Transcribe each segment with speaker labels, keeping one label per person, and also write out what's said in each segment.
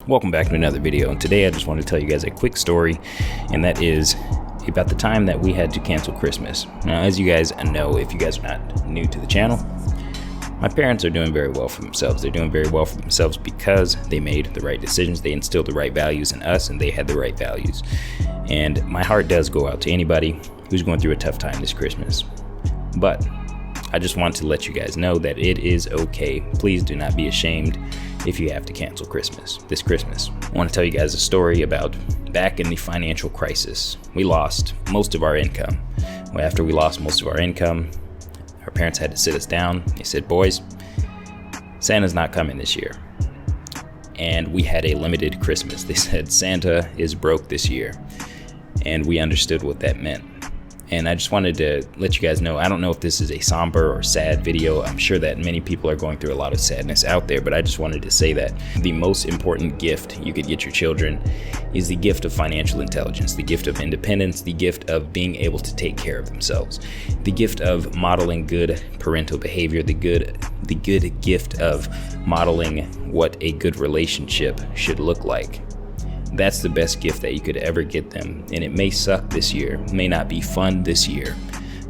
Speaker 1: Welcome back to another video, and today I just want to tell you guys a quick story, and that is about the time that we had to cancel Christmas. Now, as you guys know, if you guys are not new to the channel, my parents are doing very well for themselves. They're doing very well for themselves because they made the right decisions, they instilled the right values in us, and they had the right values. And my heart does go out to anybody who's going through a tough time this Christmas. But I just want to let you guys know that it is okay. Please do not be ashamed if you have to cancel this Christmas. I want to tell you guys a story about back in the financial crisis. We lost most of our income. Well, after we lost most of our income, our parents had to sit us down. They said, boys, Santa's not coming this year. And we had a limited Christmas. They said Santa is broke this year. And we understood what that meant. And I just wanted to let you guys know, I don't know if this is a somber or sad video. I'm sure that many people are going through a lot of sadness out there, but I just wanted to say that the most important gift you could get your children is the gift of financial intelligence, the gift of independence, the gift of being able to take care of themselves, the gift of modeling good parental behavior, the good gift of modeling what a good relationship should look like. That's the best gift that you could ever get them. And it may suck this year, may not be fun this year,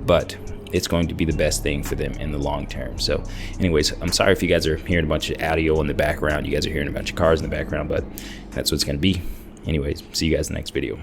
Speaker 1: but it's going to be the best thing for them in the long term. So anyways, I'm sorry if you guys are hearing a bunch of audio in the background. You guys are hearing a bunch of cars in the background, but that's what it's going to be. Anyways, see you guys in the next video.